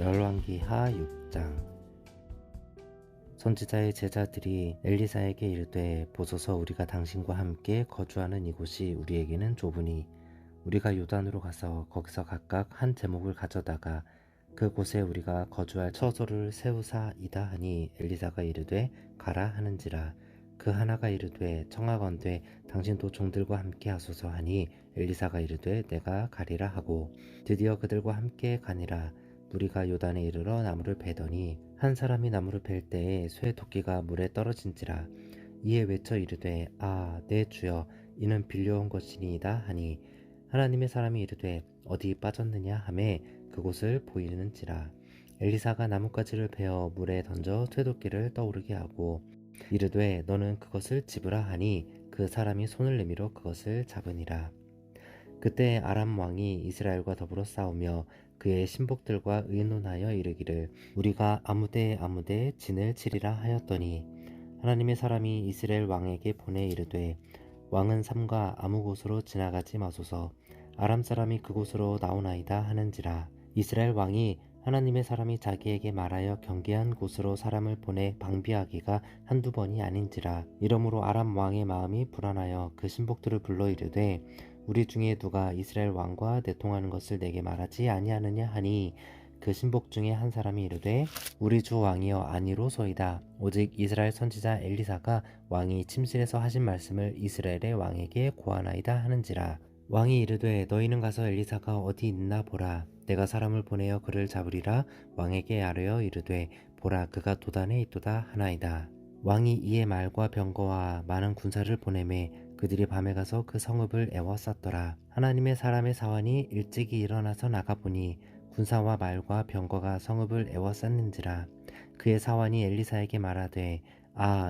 열왕기하 6장. 선지자의 제자들이 엘리사에게 이르되, 보소서, 우리가 당신과 함께 거주하는 이곳이 우리에게는 좁으니 우리가 요단으로 가서 거기서 각각 한 제목을 가져다가 그곳에 우리가 거주할 처소를 세우사이다 하니, 엘리사가 이르되 가라 하는지라. 그 하나가 이르되 청하건대 당신도 종들과 함께 하소서 하니, 엘리사가 이르되 내가 가리라 하고 드디어 그들과 함께 가니라. 우리가 요단에 이르러 나무를 베더니 한 사람이 나무를 벨 때에 쇠 토끼가 물에 떨어진지라. 이에 외쳐 이르되 내 주여, 이는 빌려온 것이니이다 하니, 하나님의 사람이 이르되 어디 빠졌느냐 하매 그곳을 보이는지라. 엘리사가 나뭇가지를 베어 물에 던져 쇠도끼를 떠오르게 하고 이르되 너는 그것을 집으라 하니, 그 사람이 손을 내밀어 그것을 잡으니라. 그때 아람 왕이 이스라엘과 더불어 싸우며 그의 신복들과 의논하여 이르기를, 우리가 아무데에 진을 치리라 하였더니, 하나님의 사람이 이스라엘 왕에게 보내 이르되, 왕은 삼가 아무 곳으로 지나가지 마소서, 아람 사람이 그곳으로 나오나이다 하는지라. 이스라엘 왕이 하나님의 사람이 자기에게 말하여 경계한 곳으로 사람을 보내 방비하기가 한두 번이 아닌지라. 이러므로 아람 왕의 마음이 불안하여 그 신복들을 불러 이르되, 우리 중에 누가 이스라엘 왕과 내통하는 것을 내게 말하지 아니하느냐 하니, 그 신복 중에 한 사람이 이르되 우리 주 왕이여 아니로소이다. 오직 이스라엘 선지자 엘리사가 왕이 침실에서 하신 말씀을 이스라엘의 왕에게 고하나이다 하는지라. 왕이 이르되 너희는 가서 엘리사가 어디 있나 보라. 내가 사람을 보내어 그를 잡으리라. 왕에게 아뢰어 이르되 보라, 그가 도단에 있도다 하나이다. 왕이 이에 말과 병거와 많은 군사를 보내매 그들이 밤에 가서 그 성읍을 에워쌌더라. 하나님의 사람의 사환이 일찍이 일어나서 나가보니 군사와 말과 병거가 성읍을 에워쌌는지라. 그의 사환이 엘리사에게 말하되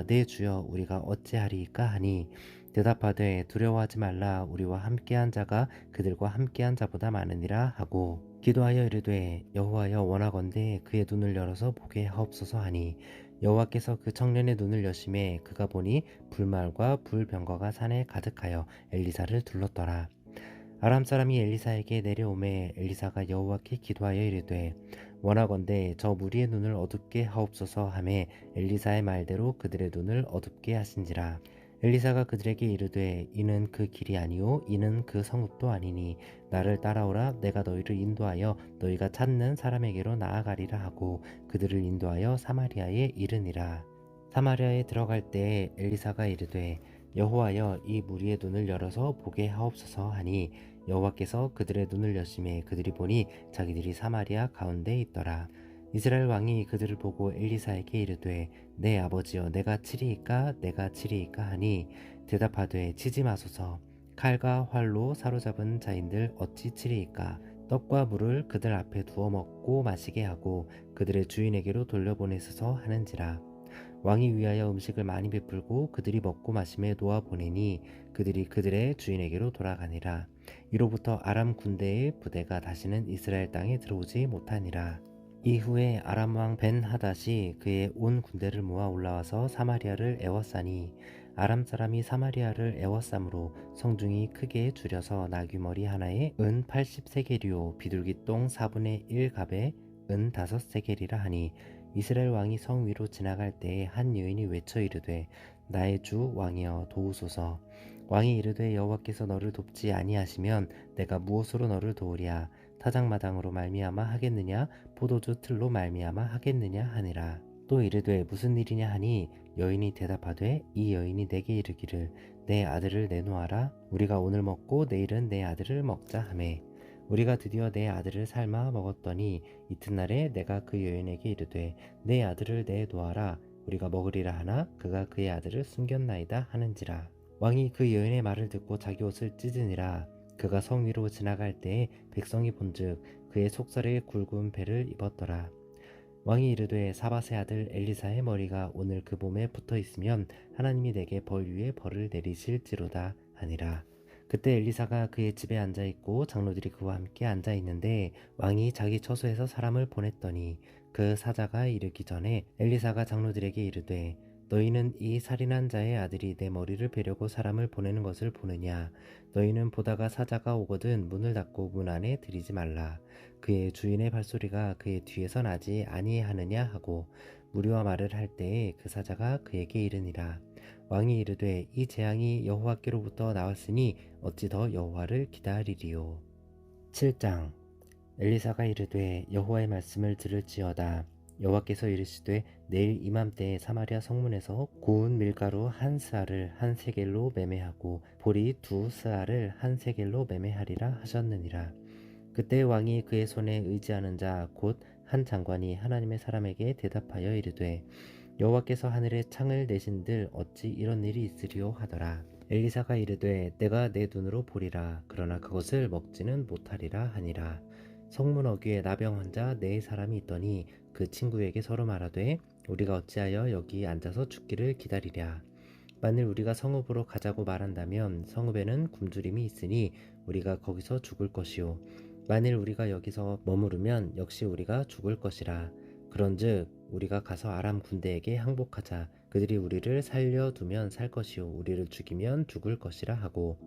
내 주여, 우리가 어찌하리이까 하니, 대답하되 두려워하지 말라. 우리와 함께한 자가 그들과 함께한 자보다 많으니라 하고 기도하여 이르되 여호와여, 원하건대 그의 눈을 열어서 보게 하옵소서 하니, 여호와께서 그 청년의 눈을 여심해 그가 보니 불말과 불병거가 산에 가득하여 엘리사를 둘렀더라. 아람 사람이 엘리사에게 내려오매 엘리사가 여호와께 기도하여 이르되 원하건대 저 무리의 눈을 어둡게 하옵소서 하매, 엘리사의 말대로 그들의 눈을 어둡게 하신지라. 엘리사가 그들에게 이르되 이는 그 길이 아니요 이는 그 성읍도 아니니, 나를 따라오라. 내가 너희를 인도하여 너희가 찾는 사람에게로 나아가리라 하고 그들을 인도하여 사마리아에 이르니라. 사마리아에 들어갈 때에 엘리사가 이르되 여호와여, 이 무리의 눈을 열어서 보게 하옵소서 하니, 여호와께서 그들의 눈을 여심해 그들이 보니 자기들이 사마리아 가운데 있더라. 이스라엘 왕이 그들을 보고 엘리사에게 이르되 내 아버지여, 내가 치리이까 하니, 대답하되 치지 마소서. 칼과 활로 사로잡은 자인들 어찌 치리이까. 떡과 물을 그들 앞에 두어 먹고 마시게 하고 그들의 주인에게로 돌려보내소서 하는지라. 왕이 위하여 음식을 많이 베풀고 그들이 먹고 마심에 놓아 보내니 그들이 그들의 주인에게로 돌아가니라. 이로부터 아람 군대의 부대가 다시는 이스라엘 땅에 들어오지 못하니라. 이후에 아람 왕 벤하닷이 그의 온 군대를 모아 올라와서 사마리아를 에워싸니, 아람 사람이 사마리아를 에워싸므로 성중이 크게 줄여서 나귀머리 하나에 은 80세겔이요 비둘기 똥 4분의 1갑에 은 5세겔이라 하니, 이스라엘 왕이 성 위로 지나갈 때에 한 여인이 외쳐 이르되 나의 주 왕이여, 도우소서. 왕이 이르되 여호와께서 너를 돕지 아니하시면 내가 무엇으로 너를 도우랴. 타작마당으로 말미암아 하겠느냐, 포도주 틀로 말미암아 하겠느냐 하니라. 또 이르되 무슨 일이냐 하니, 여인이 대답하되 이 여인이 내게 이르기를 내 아들을 내놓아라. 우리가 오늘 먹고 내일은 내 아들을 먹자 하매, 우리가 드디어 내 아들을 삶아 먹었더니 이튿날에 내가 그 여인에게 이르되 내 아들을 내놓아라. 우리가 먹으리라 하나 그가 그의 아들을 숨겼나이다 하는지라. 왕이 그 여인의 말을 듣고 자기 옷을 찢으니라. 그가 성 위로 지나갈 때에 백성이 본즉 그의 속살에 굵은 배를 입었더라. 왕이 이르되 사밧의 아들 엘리사의 머리가 오늘 그 몸에 붙어 있으면 하나님이 내게 벌 위에 벌을 내리실지로다 하니라. 그때 엘리사가 그의 집에 앉아 있고 장로들이 그와 함께 앉아 있는데, 왕이 자기 처소에서 사람을 보냈더니 그 사자가 이르기 전에 엘리사가 장로들에게 이르되 너희는 이 살인한 자의 아들이 내 머리를 베려고 사람을 보내는 것을 보느냐? 너희는 보다가 사자가 오거든 문을 닫고 문 안에 들이지 말라. 그의 주인의 발소리가 그의 뒤에서 나지 아니하느냐 하고 무리와 말을 할 때에 그 사자가 그에게 이르니라. 왕이 이르되 이 재앙이 여호와께로부터 나왔으니 어찌 더 여호와를 기다리리요. 7장. 엘리사가 이르되 여호와의 말씀을 들을지어다. 여호와께서 이르시되 내일 이맘때에 사마리아 성문에서 구운 밀가루 한 스아를 한 세겔로 매매하고 보리 두 스아를 한 세겔로 매매하리라 하셨느니라. 그때 왕이 그의 손에 의지하는 자 곧 한 장관이 하나님의 사람에게 대답하여 이르되 여호와께서 하늘에 창을 내신들 어찌 이런 일이 있으리요 하더라. 엘리사가 이르되 내가 내 눈으로 보리라. 그러나 그것을 먹지는 못하리라 하니라. 성문 어귀에 나병 환자 네 사람이 있더니 그 친구에게 서로 말하되 우리가 어찌하여 여기 앉아서 죽기를 기다리랴. 만일 우리가 성읍으로 가자고 말한다면 성읍에는 굶주림이 있으니 우리가 거기서 죽을 것이요 만일 우리가 여기서 머무르면 역시 우리가 죽을 것이라. 그런즉 우리가 가서 아람 군대에게 항복하자. 그들이 우리를 살려두면 살 것이요 우리를 죽이면 죽을 것이라 하고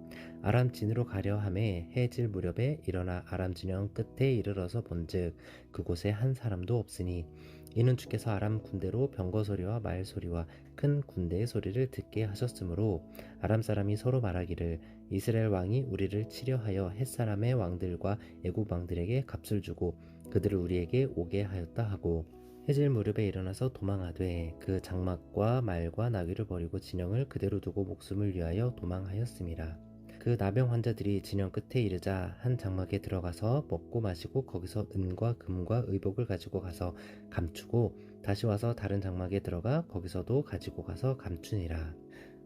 아람 진으로 가려 함에 해질 무렵에 일어나 아람 진영 끝에 이르러서 본즉 그곳에 한 사람도 없으니 이는 주께서 아람 군대로 병거 소리와 말 소리와 큰 군대의 소리를 듣게 하셨으므로 아람 사람이 서로 말하기를 이스라엘 왕이 우리를 치려하여 햇사람의 왕들과 애굽 왕들에게 값을 주고 그들을 우리에게 오게 하였다 하고 해질 무렵에 일어나서 도망하되 그 장막과 말과 나귀를 버리고 진영을 그대로 두고 목숨을 위하여 도망하였음이라. 그 나병 환자들이 진영 끝에 이르자 한 장막에 들어가서 먹고 마시고 거기서 은과 금과 의복을 가지고 가서 감추고 다시 와서 다른 장막에 들어가 거기서도 가지고 가서 감추니라.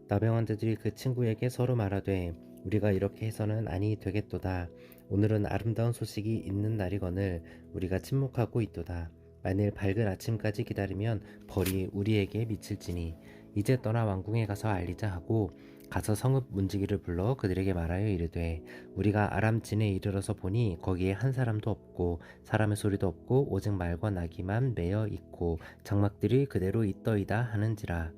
나병 환자들이 그 친구에게 서로 말하되 우리가 이렇게 해서는 아니 되겠도다. 오늘은 아름다운 소식이 있는 날이거늘 우리가 침묵하고 있도다. 만일 밝은 아침까지 기다리면 벌이 우리에게 미칠지니 이제 떠나 왕궁에 가서 알리자 하고 가서 성읍 문지기를 불러 그들에게 말하여 이르되 우리가 아람 진에 이르러서 보니 거기에 한 사람도 없고 사람의 소리도 없고 오직 말과 나귀만 매여 있고 장막들이 그대로 있더이다 하는지라.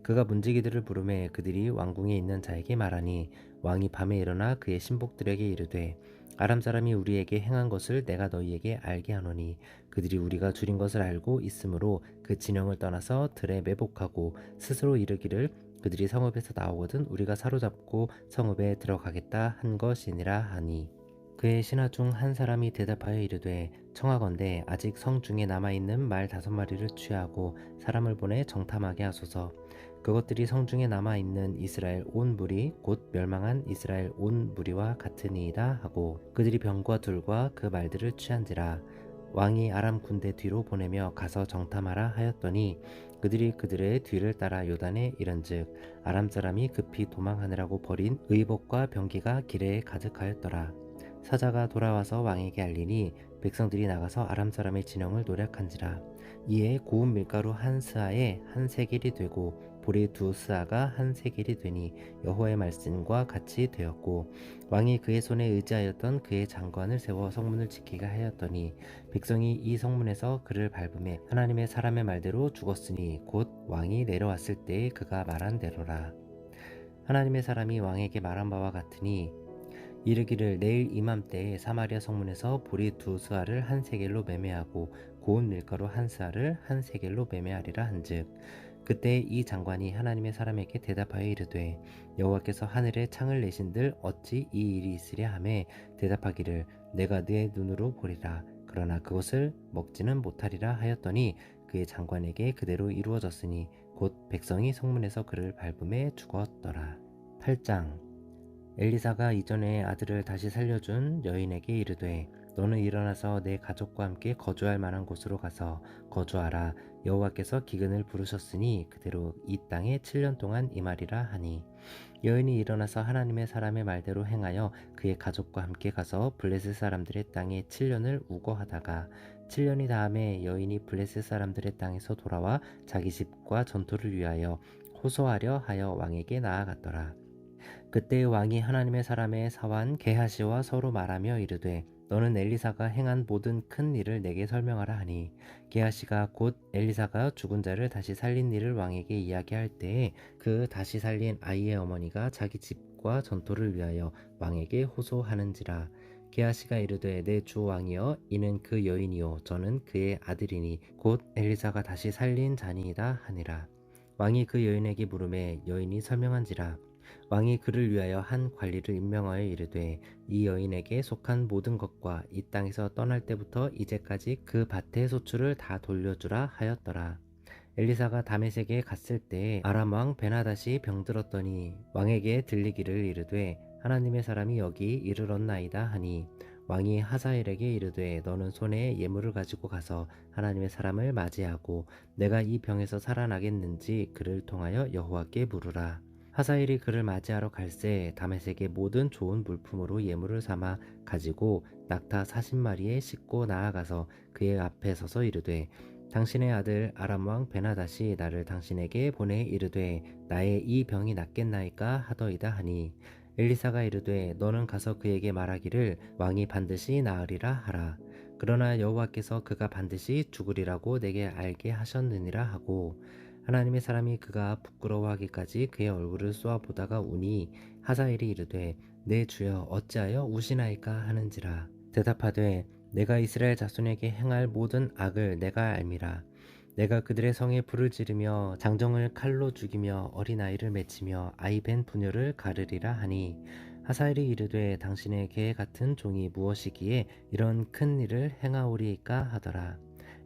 그가 문지기들을 부르매 그들이 왕궁에 있는 자에게 말하니 왕이 밤에 일어나 그의 신복들에게 이르되 아람 사람이 우리에게 행한 것을 내가 너희에게 알게 하노니 그들이 우리가 줄인 것을 알고 있으므로 그 진영을 떠나서 들에 매복하고 스스로 이르기를 그들이 성읍에서 나오거든 우리가 사로잡고 성읍에 들어가겠다 한 것이니라 하니 그의 신하 중 한 사람이 대답하여 이르되 청하건대 아직 성 중에 남아있는 말 5마리를 취하고 사람을 보내 정탐하게 하소서. 그것들이 성 중에 남아있는 이스라엘 온 무리 곧 멸망한 이스라엘 온 무리와 같으니이다 하고 그들이 병과 둘과 그 말들을 취한지라. 왕이 아람 군대 뒤로 보내며 가서 정탐하라 하였더니 그들이 그들의 뒤를 따라 요단에 이른즉 아람 사람이 급히 도망하느라고 버린 의복과 병기가 길에 가득하였더라. 사자가 돌아와서 왕에게 알리니 백성들이 나가서 아람 사람의 진영을 노략한지라. 이에 구운 밀가루 한 스아에 한 세겔이 되고 보리 두 스아가 한 세겔이 되니 여호와의 말씀과 같이 되었고 왕이 그의 손에 의지하였던 그의 장관을 세워 성문을 지키게 하였더니 백성이 이 성문에서 그를 밟음에 하나님의 사람의 말대로 죽었으니 곧 왕이 내려왔을 때에 그가 말한 대로라. 하나님의 사람이 왕에게 말한 바와 같으니 이르기를 내일 이맘때에 사마리아 성문에서 보리 두 스아를 한 세겔로 매매하고 고운 밀가루 한 스아를 한 세겔로 매매하리라 한즉 그때 이 장관이 하나님의 사람에게 대답하여 이르되 여호와께서 하늘에 창을 내신들 어찌 이 일이 있으랴 하매 대답하기를 내가 네 눈으로 보리라. 그러나 그것을 먹지는 못하리라 하였더니 그의 장관에게 그대로 이루어졌으니 곧 백성이 성문에서 그를 밟음에 죽었더라. 8장. 엘리사가 이전에 아들을 다시 살려준 여인에게 이르되 너는 일어나서 내 가족과 함께 거주할 만한 곳으로 가서 거주하라. 여호와께서 기근을 부르셨으니 그대로 이 땅에 7년 동안 임하리라 하니 여인이 일어나서 하나님의 사람의 말대로 행하여 그의 가족과 함께 가서 블레셋 사람들의 땅에 7년을 우거하다가 7년이 다음에 여인이 블레셋 사람들의 땅에서 돌아와 자기 집과 전토를 위하여 호소하려 하여 왕에게 나아갔더라. 그때 왕이 하나님의 사람의 사환 게하시와 서로 말하며 이르되 너는 엘리사가 행한 모든 큰 일을 내게 설명하라 하니 게하시가 곧 엘리사가 죽은 자를 다시 살린 일을 왕에게 이야기할 때에 그 다시 살린 아이의 어머니가 자기 집과 전토를 위하여 왕에게 호소하는지라. 게하시가 이르되 내 주 왕이여 이는 그 여인이요 저는 그의 아들이니 곧 엘리사가 다시 살린 자니이다 하니라. 왕이 그 여인에게 물음에 여인이 설명한지라. 왕이 그를 위하여 한 관리를 임명하여 이르되 이 여인에게 속한 모든 것과 이 땅에서 떠날 때부터 이제까지 그 밭의 소출을 다 돌려주라 하였더라. 엘리사가 다메섹에 갔을 때 아람 왕 베나닷이 병들었더니 왕에게 들리기를 이르되 하나님의 사람이 여기 이르렀나이다 하니 왕이 하사엘에게 이르되 너는 손에 예물을 가지고 가서 하나님의 사람을 맞이하고 내가 이 병에서 살아나겠는지 그를 통하여 여호와께 물으라. 하사엘이 그를 맞이하러 갈새 다메섹의 모든 좋은 물품으로 예물을 삼아 가지고 낙타 40마리에 싣고 나아가서 그의 앞에 서서 이르되 당신의 아들 아람 왕 베나닷이 나를 당신에게 보내 이르되 나의 이 병이 낫겠나이까 하더이다 하니 엘리사가 이르되 너는 가서 그에게 말하기를 왕이 반드시 나으리라 하라. 그러나 여호와께서 그가 반드시 죽으리라고 내게 알게 하셨느니라 하고 하나님의 사람이 그가 부끄러워하기까지 그의 얼굴을 쏘아보다가 우니 하사엘이 이르되 내 주여 어찌하여 우시나이까 하는지라. 대답하되 내가 이스라엘 자손에게 행할 모든 악을 내가 알미라. 내가 그들의 성에 불을 지르며 장정을 칼로 죽이며 어린아이를 맺히며 아이 벤 부녀를 가르리라 하니 하사엘이 이르되 당신의 개 같은 종이 무엇이기에 이런 큰 일을 행하오리이까 하더라.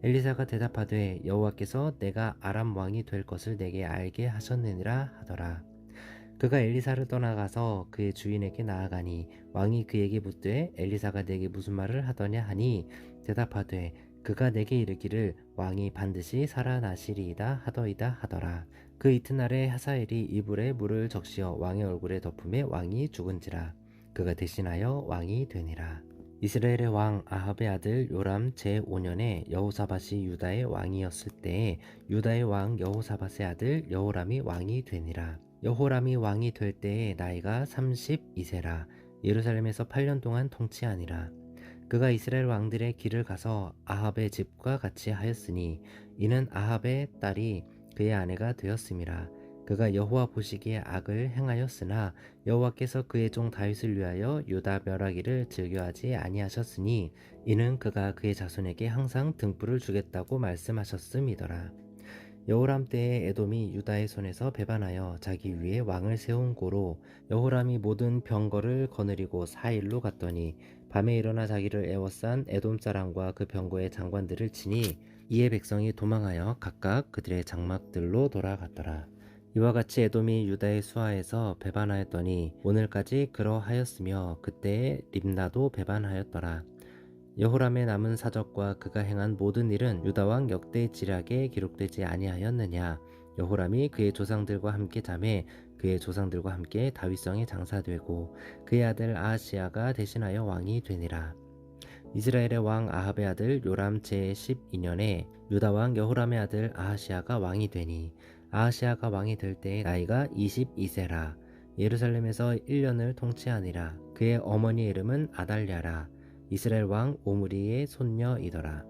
엘리사가 대답하되 여호와께서 내가 아람 왕이 될 것을 내게 알게 하셨느니라 하더라. 그가 엘리사를 떠나가서 그의 주인에게 나아가니 왕이 그에게 묻되 엘리사가 내게 무슨 말을 하더냐 하니 대답하되 그가 내게 이르기를 왕이 반드시 살아나시리이다 하더이다 하더라. 그 이튿날에 하사엘이 이불에 물을 적시어 왕의 얼굴에 덮음에 왕이 죽은지라. 그가 대신하여 왕이 되니라. 이스라엘의 왕 아합의 아들 요람 제5년에 여호사밧이 유다의 왕이었을 때에 유다의 왕 여호사밧의 아들 여호람이 왕이 되니라. 여호람이 왕이 될 때에 나이가 32세라. 예루살렘에서 8년 동안 통치하니라. 그가 이스라엘 왕들의 길을 가서 아합의 집과 같이 하였으니 이는 아합의 딸이 그의 아내가 되었음이라. 그가 여호와 보시기에 악을 행하였으나 여호와께서 그의 종 다윗을 위하여 유다 멸하기를 즐겨하지 아니하셨으니 이는 그가 그의 자손에게 항상 등불을 주겠다고 말씀하셨음이더라. 여호람 때에 에돔이 유다의 손에서 배반하여 자기 위에 왕을 세운 고로 여호람이 모든 병거를 거느리고 4일로 갔더니 밤에 일어나 자기를 애워싼 에돔 사람과 그 병거의 장관들을 치니 이에 백성이 도망하여 각각 그들의 장막들로 돌아갔더라. 이와 같이 에돔이 유다의 수하에서 배반하였더니 오늘까지 그러하였으며 그때에 림나도 배반하였더라. 여호람의 남은 사적과 그가 행한 모든 일은 유다 왕 역대 지략에 기록되지 아니하였느냐. 여호람이 그의 조상들과 함께 잠에 그의 조상들과 함께 다윗성에 장사되고 그의 아들 아하시야가 대신하여 왕이 되니라. 이스라엘의 왕 아합의 아들 요람 제12년에 유다 왕 여호람의 아들 아하시야가 왕이 되니 아하시야가 왕이 될 때에 나이가 22세라. 예루살렘에서 1년을 통치하니라. 그의 어머니의 이름은 아달랴라. 이스라엘 왕 오므리의 손녀이더라.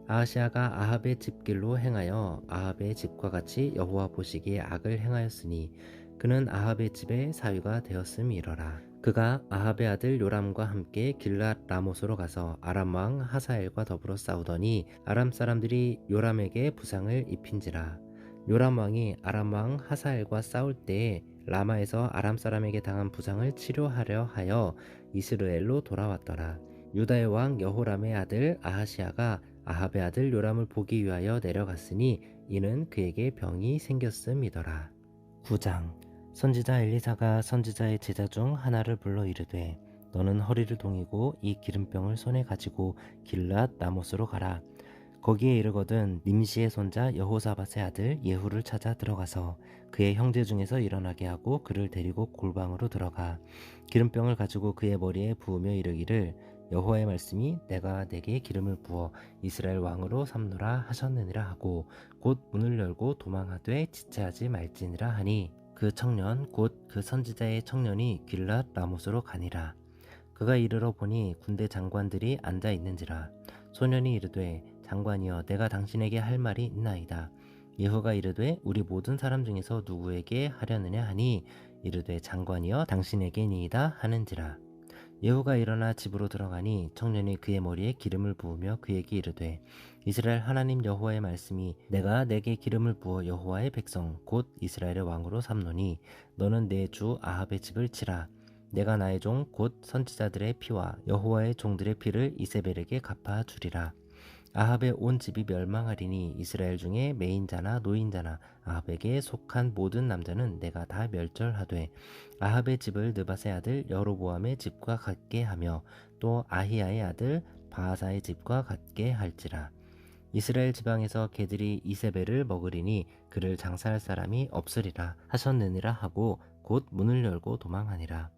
아하시야가 아합의 집길로 행하여 아합의 집과 같이 여호와 보시기에 악을 행하였으니 그는 아합의 집의 사위가 되었음이러라. 그가 아합의 아들 요람과 함께 길랏 라못으로 가서 아람 왕 하사엘과 더불어 싸우더니 아람 사람들이 요람에게 부상을 입힌지라. 요람 왕이 아람 왕 하사엘과 싸울 때에 라마에서 아람 사람에게 당한 부상을 치료하려 하여 이스라엘로 돌아왔더라. 유다의 왕 여호람의 아들 아하시야가 아합의 아들 요람을 보기 위하여 내려갔으니 이는 그에게 병이 생겼음이더라. 9장. 선지자 엘리사가 선지자의 제자 중 하나를 불러 이르되 너는 허리를 동이고 이 기름병을 손에 가지고 길랏 라못으로 가라. 거기에 이르거든 님시의 손자 여호사밧의 아들 예후를 찾아 들어가서 그의 형제 중에서 일어나게 하고 그를 데리고 골방으로 들어가 기름병을 가지고 그의 머리에 부으며 이르기를 여호와의 말씀이 내가 내게 기름을 부어 이스라엘 왕으로 삼노라 하셨느니라 하고 곧 문을 열고 도망하되 지체하지 말지니라 하니 그 청년 곧 그 선지자의 청년이 길랏 라못으로 가니라. 그가 이르러 보니 군대 장관들이 앉아 있는지라. 소년이 이르되 장관이여 내가 당신에게 할 말이 있나이다. 예후가 이르되 우리 모든 사람 중에서 누구에게 하려느냐 하니 이르되 장관이여 당신에게니이다 하는지라. 예후가 일어나 집으로 들어가니 청년이 그의 머리에 기름을 부으며 그에게 이르되 이스라엘 하나님 여호와의 말씀이 내가 내게 기름을 부어 여호와의 백성 곧 이스라엘의 왕으로 삼노니 너는 내 주 아합의 집을 치라. 내가 나의 종 곧 선지자들의 피와 여호와의 종들의 피를 이세벨에게 갚아 주리라. 아합의 온 집이 멸망하리니 이스라엘 중에 매인자나 노인자나 아합에게 속한 모든 남자는 내가 다 멸절하되 아합의 집을 느밧의 아들 여로보암의 집과 같게 하며 또 아히야의 아들 바하사의 집과 같게 할지라. 이스라엘 지방에서 개들이 이세벨을 먹으리니 그를 장사할 사람이 없으리라 하셨느니라 하고 곧 문을 열고 도망하니라.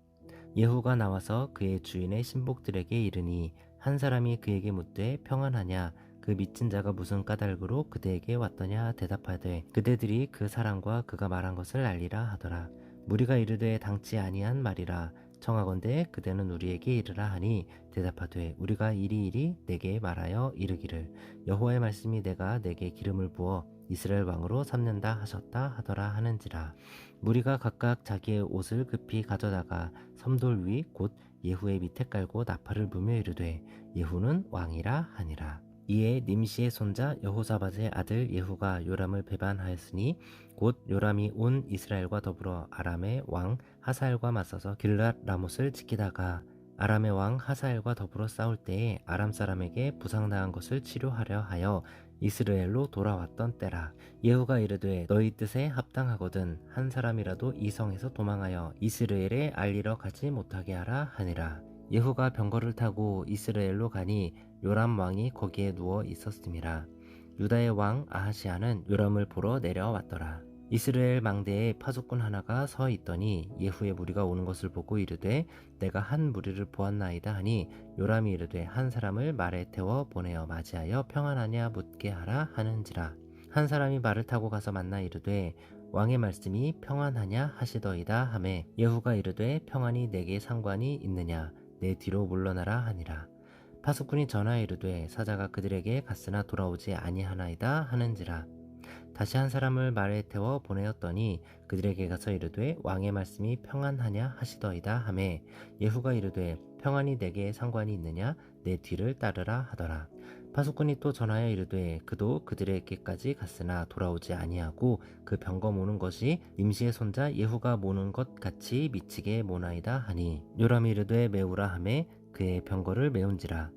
예후가 나와서 그의 주인의 신복들에게 이르니 한 사람이 그에게 묻되 평안하냐 그 미친 자가 무슨 까닭으로 그대에게 왔더냐 대답하되 그대들이 그 사람과 그가 말한 것을 알리라 하더라. 무리가 이르되 당치 아니한 말이라. 청하건대 그대는 우리에게 이르라 하니 대답하되 우리가 이리이리 내게 말하여 이르기를 여호와의 말씀이 내가 내게 기름을 부어 이스라엘 왕으로 삼는다 하셨다 하더라 하는지라. 무리가 각각 자기의 옷을 급히 가져다가 섬돌 위 곧 예후의 밑에 깔고 나팔을 불며 이르되 예후는 왕이라 하니라. 이에 nim시의 손자 여호사밧의 아들 예후가 요람을 배반하였으니 곧 요람이 온 이스라엘과 더불어 아람의 왕 하사엘과 맞서서 길랏 라못을 지키다가 아람의 왕 하사엘과 더불어 싸울 때에 아람 사람에게 부상당한 것을 치료하려 하여 이스라엘로 돌아왔던 때라. 예후가 이르되 너희 뜻에 합당하거든 한 사람이라도 이 성에서 도망하여 이스라엘에 알리러 가지 못하게 하라 하니라. 예후가 병거를 타고 이스라엘로 가니 요람 왕이 거기에 누워 있었음이라. 유다의 왕 아하시아는 요람을 보러 내려왔더라. 이스라엘 망대에 파수꾼 하나가 서 있더니 예후의 무리가 오는 것을 보고 이르되 내가 한 무리를 보았나이다 하니 요람이 이르되 한 사람을 말에 태워 보내어 맞이하여 평안하냐 묻게 하라 하는지라. 한 사람이 말을 타고 가서 만나 이르되 왕의 말씀이 평안하냐 하시더이다 하매 예후가 이르되 평안이 내게 상관이 있느냐 내 뒤로 물러나라 하니라. 파수꾼이 전하여 이르되 사자가 그들에게 갔으나 돌아오지 아니하나이다 하는지라. 다시 한 사람을 말에 태워 보내었더니 그들에게 가서 이르되 왕의 말씀이 평안하냐 하시더이다 하매 예후가 이르되 평안이 내게 상관이 있느냐 내 뒤를 따르라 하더라. 파수꾼이 또 전하여 이르되 그도 그들에게까지 갔으나 돌아오지 아니하고 그 병거 모는 것이 nim시의 손자 예후가 모는 것 같이 미치게 모나이다 하니 요람이 이르되 메우라 하매 그의 병거를 메운지라.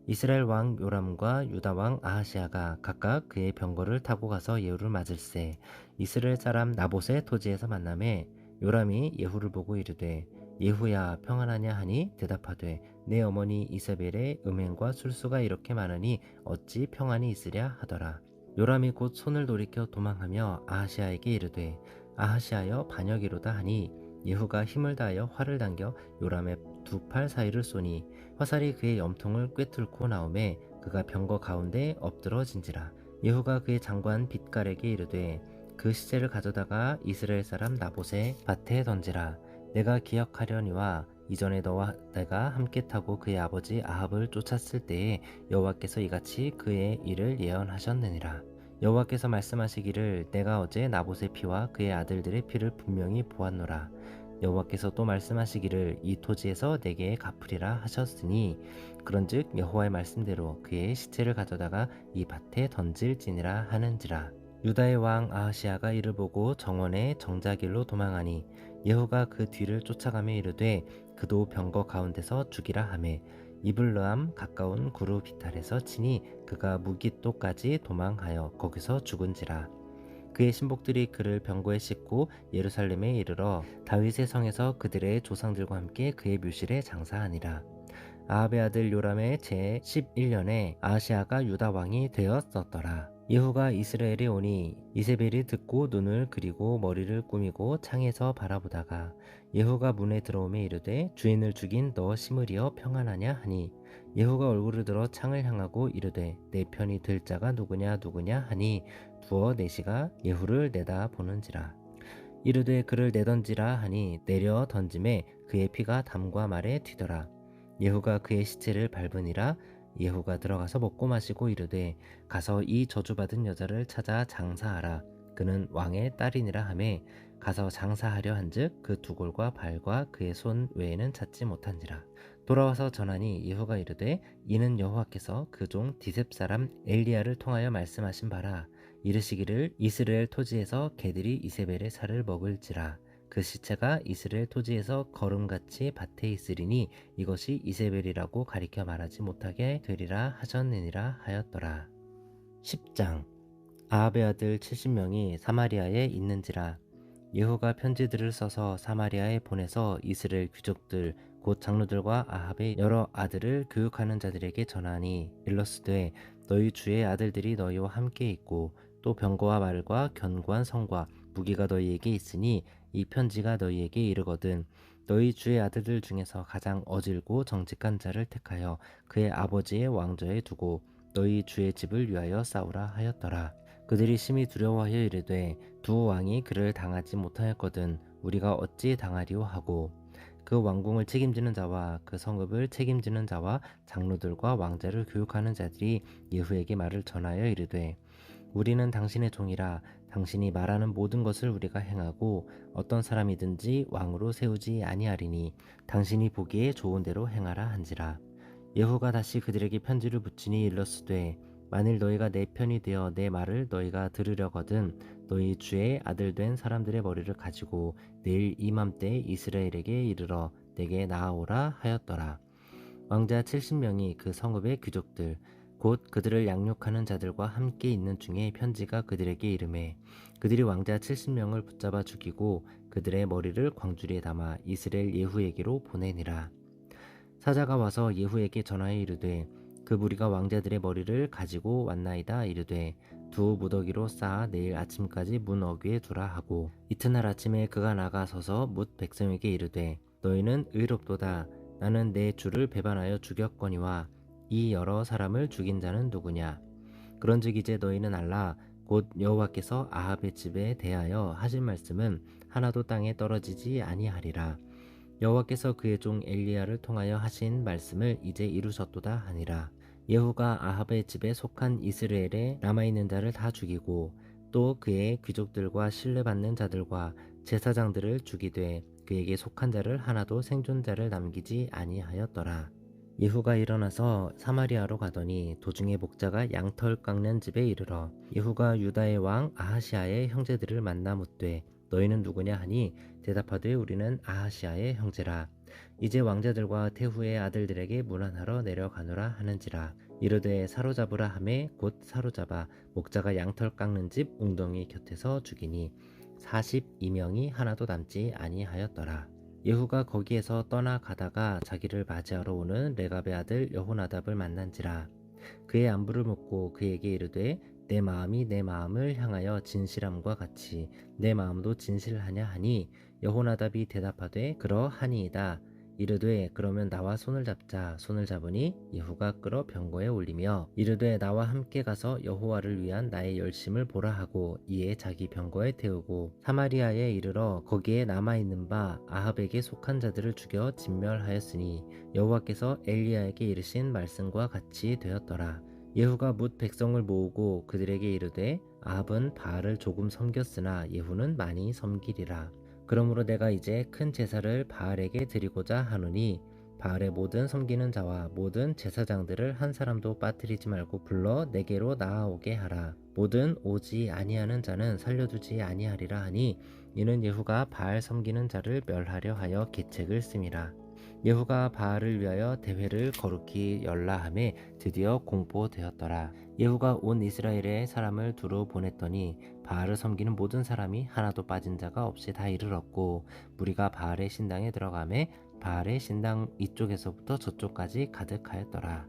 이스라엘 왕 요람과 유다 왕 아하시아가 각각 그의 병거를 타고 가서 예후를 맞을세 이스라엘 사람 나봇의 토지에서 만나매 요람이 예후를 보고 이르되 예후야 평안하냐 하니 대답하되 내 어머니 이세벨의 음행과 술수가 이렇게 많으니 어찌 평안이 있으랴 하더라. 요람이 곧 손을 돌이켜 도망하며 아하시아에게 이르되 아하시아여 반역이로다 하니 예후가 힘을 다하여 활을 당겨 요람의 두 팔 사이를 쏘니 화살이 그의 염통을 꿰뚫고 나오매 그가 병거 가운데 엎드러진지라. 예후가 그의 장관 빛갈에게 이르되 그 시체를 가져다가 이스라엘 사람 나봇의 밭에 던지라. 내가 기억하려니와 이전에 너와 내가 함께 타고 그의 아버지 아합을 쫓았을 때에 여호와께서 이같이 그의 일을 예언하셨느니라. 여호와께서 말씀하시기를 내가 어제 나봇의 피와 그의 아들들의 피를 분명히 보았노라. 여호와께서 또 말씀하시기를 이 토지에서 내게 갚으리라 하셨으니 그런즉 여호와의 말씀대로 그의 시체를 가져다가 이 밭에 던질지니라 하는지라. 유다의 왕 아하시아가 이를 보고 정원의 정자길로 도망하니 예후가 그 뒤를 쫓아가며 이르되 그도 병거 가운데서 죽이라 하매 이블르암 가까운 구루 비탈에서 치니 그가 무깃도까지 도망하여 거기서 죽은지라. 그의 신복들이 그를 병거에 싣고 예루살렘에 이르러 다윗의 성에서 그들의 조상들과 함께 그의 묘실에 장사하니라. 아합의 아들 요람의 제 11년에 아하시아가 유다 왕이 되었었더라. 예후가 이스라엘에 오니 이세벨이 듣고 눈을 그리고 머리를 꾸미고 창에서 바라보다가 예후가 문에 들어오매 이르되 주인을 죽인 너 시므리여 평안하냐 하니 예후가 얼굴을 들어 창을 향하고 이르되 내 편이 들 자가 누구냐 하니 두어 내시가 예후를 내다 보는지라. 이르되 그를 내던지라 하니 내려 던짐에 그의 피가 담과 말에 튀더라. 예후가 그의 시체를 밟으니라. 예후가 들어가서 먹고 마시고 이르되 가서 이 저주받은 여자를 찾아 장사하라. 그는 왕의 딸이니라 하매 가서 장사하려 한즉 그 두골과 발과 그의 손 외에는 찾지 못한지라. 돌아와서 전하니 예후가 이르되 이는 여호와께서 그 종 디셉 사람 엘리야를 통하여 말씀하신 바라. 이르시기를 이스라엘 토지에서 개들이 이세벨의 살을 먹을지라. 그 시체가 이스라엘 토지에서 거름같이 밭에 있으리니 이것이 이세벨이라고 가리켜 말하지 못하게 되리라 하셨느니라 하였더라. 10장. 아합의 아들 70명이 사마리아에 있는지라. 예후가 편지들을 써서 사마리아에 보내서 이스라엘 귀족들 곧 장로들과 아합의 여러 아들을 교육하는 자들에게 전하니 일러스되 너희 주의 아들들이 너희와 함께 있고 또 병거와 말과 견고한 성과 무기가 너희에게 있으니 이 편지가 너희에게 이르거든 너희 주의 아들들 중에서 가장 어질고 정직한 자를 택하여 그의 아버지의 왕좌에 두고 너희 주의 집을 위하여 싸우라 하였더라. 그들이 심히 두려워하여 이르되 두 왕이 그를 당하지 못하였거든 우리가 어찌 당하리오 하고 그 왕궁을 책임지는 자와 그 성읍을 책임지는 자와 장로들과 왕자를 교육하는 자들이 예후에게 말을 전하여 이르되 우리는 당신의 종이라 당신이 말하는 모든 것을 우리가 행하고 어떤 사람이든지 왕으로 세우지 아니하리니 당신이 보기에 좋은 대로 행하라 한지라. 예후가 다시 그들에게 편지를 붙이니 일러스되 만일 너희가 내 편이 되어 내 말을 너희가 들으려거든 너희 주의 아들 된 사람들의 머리를 가지고 내일 이맘때 이스라엘에게 이르러 내게 나아오라 하였더라. 왕자 70명이 그 성읍의 귀족들 곧 그들을 양육하는 자들과 함께 있는 중에 편지가 그들에게 이르매 그들이 왕자 70명을 붙잡아 죽이고 그들의 머리를 광주리에 담아 이스라엘 예후에게로 보내니라. 사자가 와서 예후에게 전하여 이르되 그 무리가 왕자들의 머리를 가지고 왔나이다. 이르되 두 무더기로 쌓아 내일 아침까지 문 어귀에 두라 하고 이튿날 아침에 그가 나가서서 뭇 백성에게 이르되 너희는 의롭도다. 나는 내 주를 배반하여 죽였거니와 이 여러 사람을 죽인 자는 누구냐. 그런즉 이제 너희는 알라. 곧 여호와께서 아합의 집에 대하여 하신 말씀은 하나도 땅에 떨어지지 아니하리라. 여호와께서 그의 종 엘리야를 통하여 하신 말씀을 이제 이루셨도다 하니라. 예후가 아합의 집에 속한 이스라엘에 남아있는 자를 다 죽이고 또 그의 귀족들과 신뢰받는 자들과 제사장들을 죽이되 그에게 속한 자를 하나도 생존자를 남기지 아니하였더라. 예후가 일어나서 사마리아로 가더니 도중에 목자가 양털 깎는 집에 이르러 예후가 유다의 왕 아하시아의 형제들을 만나 묻되 너희는 누구냐 하니 대답하되 우리는 아하시아의 형제라. 이제 왕자들과 태후의 아들들에게 문안하러 내려가노라 하는지라. 이르되 사로잡으라 하매 곧 사로잡아 목자가 양털 깎는 집 웅덩이 곁에서 죽이니 42명이 하나도 남지 아니하였더라. 예후가 거기에서 떠나가다가 자기를 맞이하러 오는 레갑의 아들 여호나답을 만난지라. 그의 안부를 묻고 그에게 이르되 내 마음이 내 마음을 향하여 진실함과 같이 내 마음도 진실하냐 하니 여호나답이 대답하되 그러하니이다. 이르되 그러면 나와 손을 잡자. 손을 잡으니 예후가 끌어 병거에 올리며 이르되 나와 함께 가서 여호와를 위한 나의 열심을 보라 하고 이에 자기 병거에 태우고 사마리아에 이르러 거기에 남아있는 바 아합에게 속한 자들을 죽여 진멸하였으니 여호와께서 엘리야에게 이르신 말씀과 같이 되었더라. 예후가 뭇 백성을 모으고 그들에게 이르되 아합은 바알을 조금 섬겼으나 예후는 많이 섬기리라. 그러므로 내가 이제 큰 제사를 바알에게 드리고자 하노니 바알의 모든 섬기는 자와 모든 제사장들을 한 사람도 빠뜨리지 말고 불러 내게로 나아오게 하라. 모든 오지 아니하는 자는 살려두지 아니하리라 하니 이는 예후가 바알 섬기는 자를 멸하려 하여 계책을 씀이라. 예후가 바알을 위하여 대회를 거룩히 열라 하매 드디어 공포되었더라. 예후가 온 이스라엘에 사람을 두루 보냈더니 바알을 섬기는 모든 사람이 하나도 빠진 자가 없이 다 이르렀고 무리가 바알의 신당에 들어가매 바알의 신당 이쪽에서부터 저쪽까지 가득하였더라.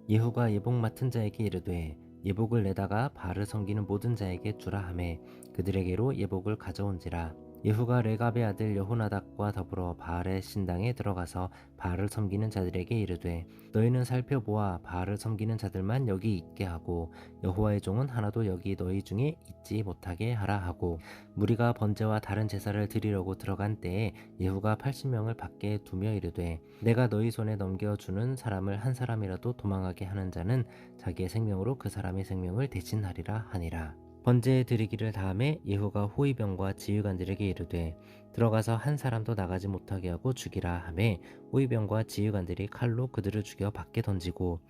예후가 예복 맡은 자에게 이르되 예복을 내다가 바알을 섬기는 모든 자에게 주라 하매 그들에게로 예복을 가져온지라. 예후가 레갑의 아들 여호나답과 더불어 바알의 신당에 들어가서 바알을 섬기는 자들에게 이르되 너희는 살펴보아 바알을 섬기는 자들만 여기 있게 하고 여호와의 종은 하나도 여기 너희 중에 있지 못하게 하라 하고, 무리가 번제와 다른 제사를 드리려고 들어간 때에 예후가 80명을 밖에 두며 이르되 내가 너희 손에 넘겨주는 사람을 한 사람이라도 도망하게 하는 자는 자기의 생명으로 그 사람의 생명을 대신하리라 하니라. 번제 드리기를 다음에 예후가 호위병과 지휘관들에게 이르되 들어가서 한 사람도 나가지 못하게 하고 죽이라 하매 호위병과 지휘관들이 칼로 그들을 죽여 밖에 던지고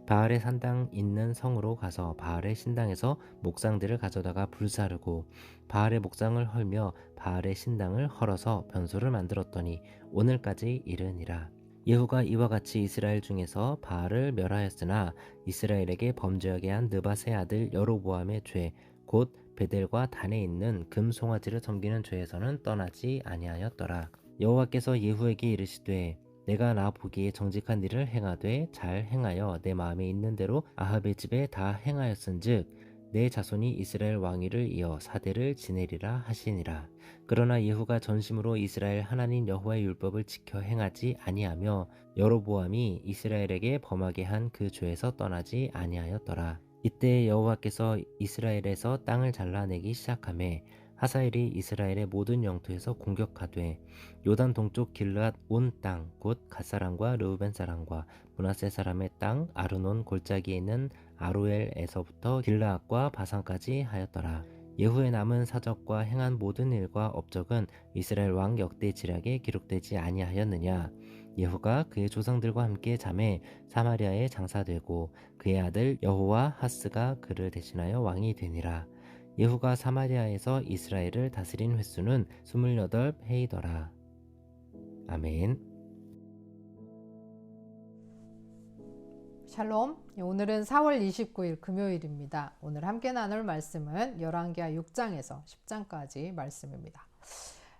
바알의 산당 있는 성으로 가서 바알의 신당에서 목상들을 가져다가 불사르고 바알의 목상을 헐며 바알의 신당을 헐어서 변소를 만들었더니 오늘까지 이르니라. 예후가 이와 같이 이스라엘 중에서 바알을 멸하였으나 이스라엘에게 범죄하게 한 느밧의 아들 여로보암의 죄 곧 베델과 단에 있는 금 송아지를 섬기는 죄에서는 떠나지 아니하였더라. 여호와께서 예후에게 이르시되 내가 나 보기에 정직한 일을 행하되 잘 행하여 내 마음에 있는 대로 아합의 집에 다 행하였은즉 내 자손이 이스라엘 왕위를 이어 4대를 지내리라 하시니라. 그러나 예후가 전심으로 이스라엘 하나님 여호와의 율법을 지켜 행하지 아니하며 여로보암이 이스라엘에게 범하게 한 그 죄에서 떠나지 아니하였더라. 이때 여호와께서 이스라엘에서 땅을 잘라내기 시작하매 하사엘이 이스라엘의 모든 영토에서 공격하되 요단 동쪽 길르앗 온 땅 곧 갓사람과 르우벤 사람과 므낫세 사람의 땅 아르논 골짜기에 있는 아로엘에서부터 길르앗과 바산까지 하였더라. 예후의 남은 사적과 행한 모든 일과 업적은 이스라엘 왕 역대 지략에 기록되지 아니하였느냐. 예후가 그의 조상들과 함께 잠에 사마리아에 장사되고 그의 아들 여호와하스가 그를 대신하여 왕이 되니라. 예후가 사마리아에서 이스라엘을 다스린 횟수는 28해이더라. 아멘. 샬롬. 오늘은 4월 29일 금요일입니다. 오늘 함께 나눌 말씀은 열왕기하 6장에서 10장까지 말씀입니다.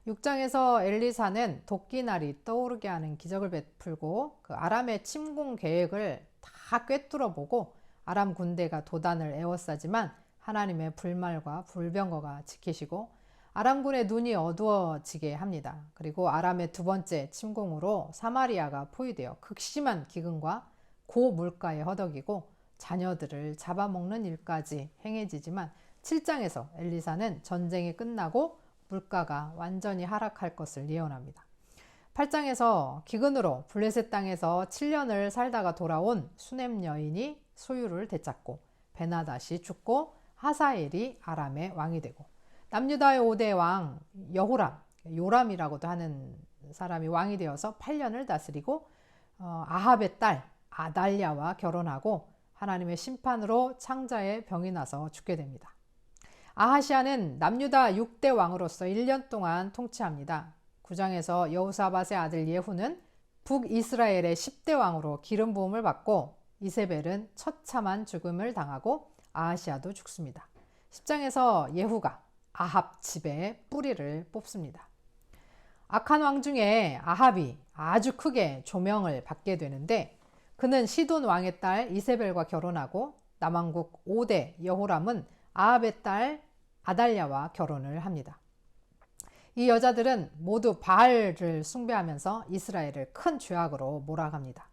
6장에서 엘리사는 도끼날이 떠오르게 하는 기적을 베풀고 그 아람의 침공 계획을 다 꿰뚫어 보고 아람 군대가 도단을 에워싸지만 하나님의 불말과 불병거가 지키시고 아람군의 눈이 어두워지게 합니다. 그리고 아람의 두 번째 침공으로 사마리아가 포위되어 극심한 기근과 고물가에 허덕이고 자녀들을 잡아먹는 일까지 행해지지만 7장에서 엘리사는 전쟁이 끝나고 물가가 완전히 하락할 것을 예언합니다. 8장에서 기근으로 블레셋 땅에서 7년을 살다가 돌아온 수넴 여인이 소유를 되찾고 베나닷이 죽고 하사엘이 아람의 왕이 되고 남유다의 5대 왕 여호람, 요람이라고도 하는 사람이 왕이 되어서 8년을 다스리고 아합의 딸 아달랴와 결혼하고 하나님의 심판으로 창자에 병이 나서 죽게 됩니다. 아하시아는 남유다 6대 왕으로서 1년 동안 통치합니다. 9장에서 여호사밧의 아들 예후는 북이스라엘의 10대 왕으로 기름 부음을 받고 이세벨은 처참한 죽음을 당하고 아하시아도 죽습니다. 10장에서 예후가 아합 집에 뿌리를 뽑습니다. 악한 왕 중에 아합이 아주 크게 조명을 받게 되는데 그는 시돈 왕의 딸 이세벨과 결혼하고 남왕국 5대 여호람은 아합의 딸 아달랴와 결혼을 합니다. 이 여자들은 모두 바알을 숭배하면서 이스라엘을 큰 죄악으로 몰아갑니다.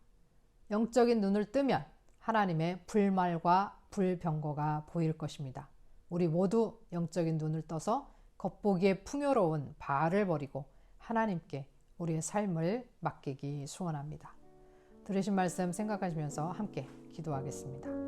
영적인 눈을 뜨면 하나님의 불말과 불병거가 보일 것입니다. 우리 모두 영적인 눈을 떠서 겉보기에 풍요로운 바알을 버리고 하나님께 우리의 삶을 맡기기 소원합니다. 들으신 말씀 생각하시면서 함께 기도하겠습니다.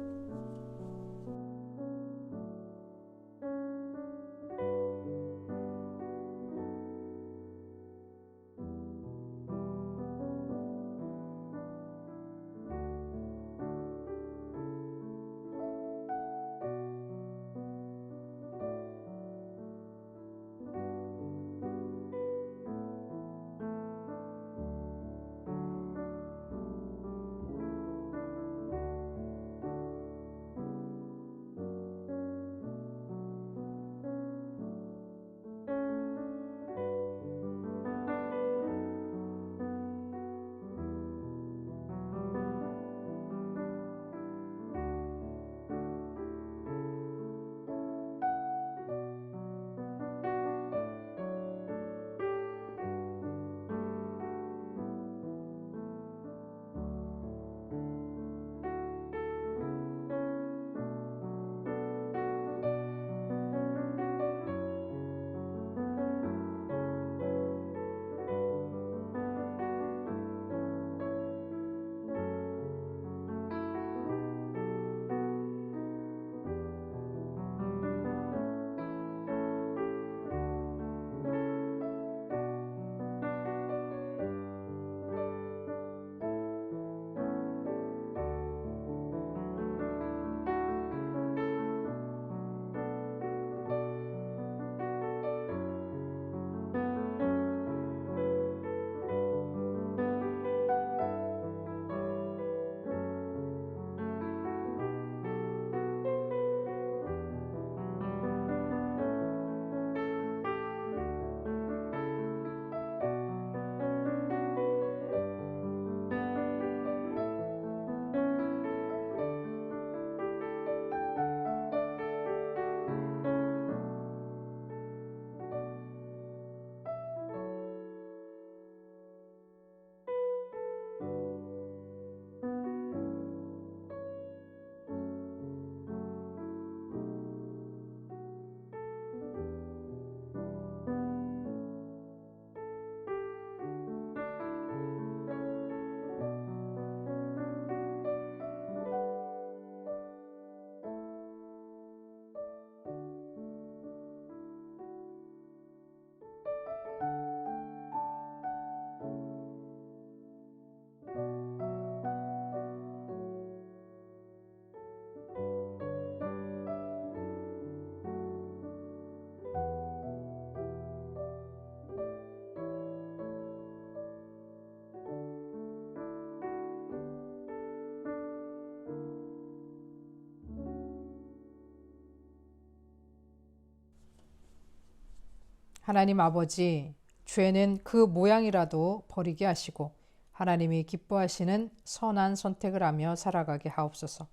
하나님 아버지, 죄는 그 모양이라도 버리게 하시고 하나님이 기뻐하시는 선한 선택을 하며 살아가게 하옵소서.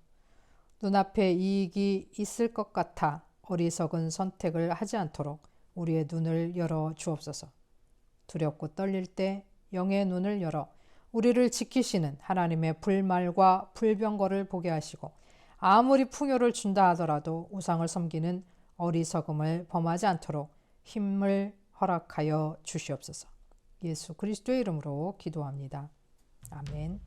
눈앞에 이익이 있을 것 같아 어리석은 선택을 하지 않도록 우리의 눈을 열어 주옵소서. 두렵고 떨릴 때 영의 눈을 열어 우리를 지키시는 하나님의 불말과 불병거를 보게 하시고 아무리 풍요를 준다 하더라도 우상을 섬기는 어리석음을 범하지 않도록 힘을 허락하여 주시옵소서. 예수 그리스도의 이름으로 기도합니다. 아멘.